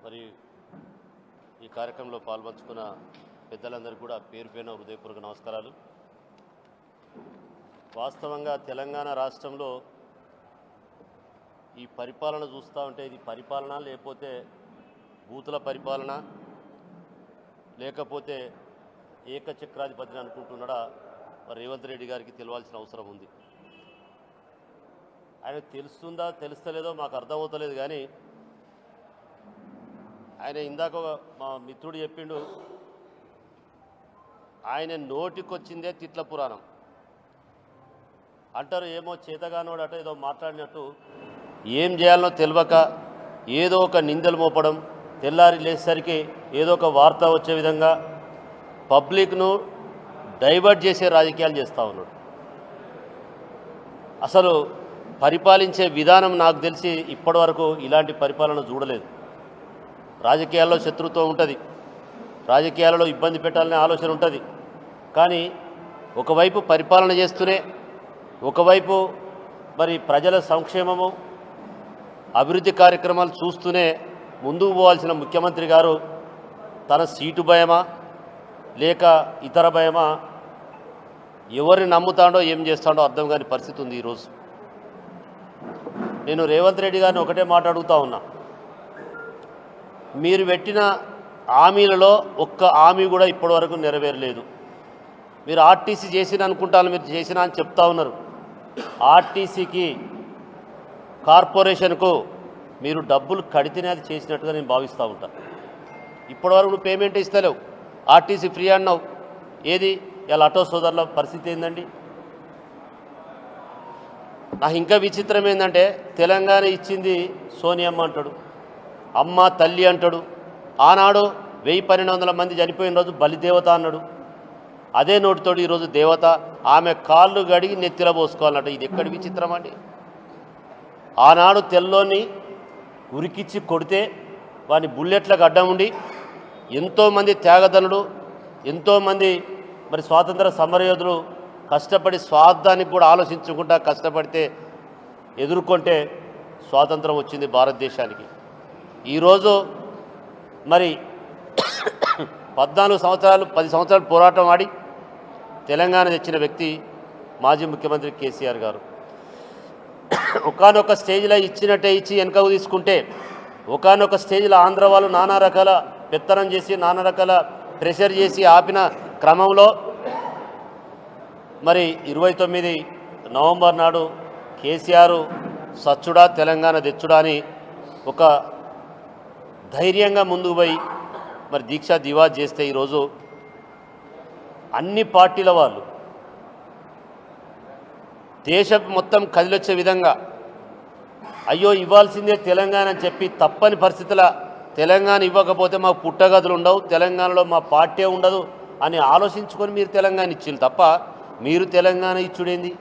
మరి ఈ కార్యక్రమంలో పాల్పంచుకున్న పెద్దలందరికీ కూడా పేరు పేరున హృదయపూర్వక నమస్కారాలు. వాస్తవంగా తెలంగాణ రాష్ట్రంలో ఈ పరిపాలన చూస్తూ ఉంటే ఇది పరిపాలన లేకపోతే బూతుల పరిపాలన లేకపోతే ఏకచక్రాధిపతిని అనుకుంటున్నాడా మరి రేవంత్ రెడ్డి గారికి తెలియాల్సిన అవసరం ఉంది. ఆయన తెలుస్తుందా తెలుస్తలేదో మాకు అర్థమవుతలేదు. కానీ ఆయన ఇందాక మా మిత్రుడు చెప్పిండు, ఆయన నోటికొచ్చిందే తిట్ల పురాణం అంటారు. ఏమో చేతగానోడు అట ఏదో మాట్లాడినట్టు ఏం చేయాలనో తెలియక ఏదో ఒక నిందలు మోపడం, తెల్లారి లేచేసరికి ఏదో ఒక వార్త వచ్చే విధంగా పబ్లిక్ను డైవర్ట్ చేసే రాజకీయాలు చేస్తూ ఉన్నాడు. అసలు పరిపాలించే విధానం నాకు తెలిసి ఇప్పటి వరకు ఇలాంటి పరిపాలన చూడలేదు. రాజకీయాల్లో శత్రుత్వం ఉంటుంది, రాజకీయాలలో ఇబ్బంది పెట్టాలనే ఆలోచన ఉంటుంది. కానీ ఒకవైపు పరిపాలన చేస్తూనే ఒకవైపు మరి ప్రజల సంక్షేమము అభివృద్ధి కార్యక్రమాలు చూస్తూనే ముందుకు పోవాల్సిన ముఖ్యమంత్రి గారు తన సీటు భయమా లేక ఇతర భయమా ఎవరిని నమ్ముతాడో ఏం చేస్తాడో అర్థం కాని పరిస్థితి ఉంది ఈరోజు. నేను రేవంత్ రెడ్డి గారిని ఒకటే మాట అడుగుతా ఉన్నా, మీరు పెట్టిన హామీలలో ఒక్క హామీ కూడా ఇప్పటివరకు నెరవేరలేదు. మీరు ఆర్టీసీ చేసిన అనుకుంటాను, మీరు చేసినా అని చెప్తా ఉన్నారు. ఆర్టీసీకి కార్పొరేషన్కు మీరు డబ్బులు కడితేనే అది చేసినట్టుగా నేను భావిస్తూ ఉంటాను. ఇప్పటివరకు నువ్వు పేమెంట్ ఇస్తలేవు, ఆర్టీసీ ఫ్రీ అన్నావు. ఏది ఇలా ఆటో సోదరుల పరిస్థితి ఏందండి? నాకు ఇంకా విచిత్రం ఏంటంటే తెలంగాణ ఇచ్చింది సోనియమ్మ అంటాడు, అమ్మ తల్లి అంటాడు. ఆనాడు 1200 మంది చనిపోయిన రోజు బలిదేవత అన్నాడు. అదే నోటితోడు ఈరోజు దేవత, ఆమె కాళ్ళు గడిగి నెత్తిలో పోసుకోవాలన్నట్టు. ఇది ఎక్కడి విచిత్రం అండి? ఆనాడు తెల్లోని ఉరికిచ్చి కొడితే వాని బుల్లెట్లకు అడ్డం ఉండి ఎంతోమంది త్యాగదనులు, ఎంతోమంది మరి స్వాతంత్ర సమరయోధులు కష్టపడి స్వార్థానికి కూడా ఆలోచించకుండా కష్టపడితే ఎదుర్కొంటే స్వాతంత్రం వచ్చింది భారతదేశానికి. ఈరోజు మరి 14 సంవత్సరాలు 10 సంవత్సరాలు పోరాటం ఆడి తెలంగాణ తెచ్చిన వ్యక్తి మాజీ ముఖ్యమంత్రి కేసీఆర్ గారు. ఒకానొక స్టేజ్లో ఇచ్చినట్టే ఇచ్చి వెనకకు తీసుకుంటే ఒకానొక స్టేజ్లో ఆంధ్ర వాళ్ళు నానా రకాల పెత్తనం చేసి నానా రకాల ప్రెషర్ చేసి ఆపిన క్రమంలో మరి 29 నవంబర్ నాడు కేసీఆర్ సచ్చుడా తెలంగాణ తెచ్చుడా అని ఒక ధైర్యంగా ముందుకు పోయి మరి దీక్ష దివాజ్ చేస్తే ఈరోజు అన్ని పార్టీల వాళ్ళు దేశం మొత్తం కదిలొచ్చే విధంగా అయ్యో ఇవ్వాల్సిందే తెలంగాణ అని చెప్పి తప్పని పరిస్థితుల తెలంగాణ ఇవ్వకపోతే మాకు పుట్టగదులు ఉండవు, తెలంగాణలో మా పార్టీ ఉండదు అని ఆలోచించుకొని మీరు తెలంగాణ ఇచ్చిండ్రు తప్ప మీరు తెలంగాణ ఇచ్చుడేంది?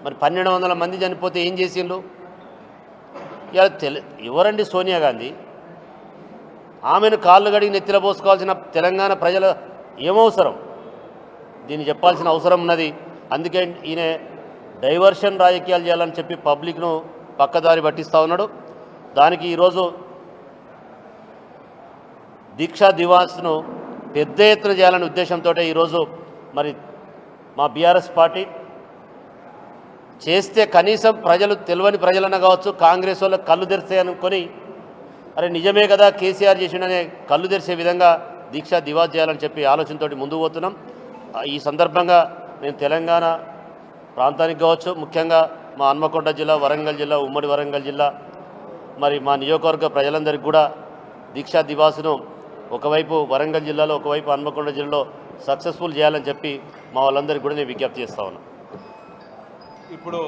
మరి 1200 మంది చనిపోతే ఏం చేసిండ్రు? ఇలా ఎవరండి సోనియా గాంధీ? ఆమెను కాళ్ళు గడిగి నెత్తిలో పోసుకోవాల్సిన తెలంగాణ ప్రజల ఏమవసరం? దీన్ని చెప్పాల్సిన అవసరం ఉన్నది. అందుకే ఈయన డైవర్షన్ రాజకీయాలు చేయాలని చెప్పి పబ్లిక్ను పక్కదారి పట్టిస్తూ ఉన్నాడు. దానికి ఈరోజు దీక్షా దివాస్ను పెద్ద ఎత్తున చేయాలనే ఉద్దేశంతో ఈరోజు మరి మా బీఆర్ఎస్ పార్టీ చేస్తే కనీసం ప్రజలు తెలియని ప్రజలన్నా కావచ్చు, కాంగ్రెస్ వాళ్ళకి కళ్ళు తెరిస్తే అనుకొని అరే నిజమే కదా కేసీఆర్ చేసిండనే కళ్ళు తెరిచే విధంగా దీక్షా దివాజ్ చేయాలని చెప్పి ఆలోచనతో ముందుకు పోతున్నాం. ఈ సందర్భంగా నేను తెలంగాణ ప్రాంతానికి కావచ్చు, ముఖ్యంగా మా హన్మకొండ జిల్లా, వరంగల్ జిల్లా, ఉమ్మడి వరంగల్ జిల్లా మరి మా నియోజకవర్గ ప్రజలందరికీ కూడా దీక్షా దివాస్ను ఒకవైపు వరంగల్ జిల్లాలో ఒకవైపు హన్మకొండ జిల్లాలో సక్సెస్ఫుల్ చేయాలని చెప్పి మా వాళ్ళందరికీ కూడా నేను విజ్ఞప్తి చేస్తా ఉన్నాను. ఇప్పుడు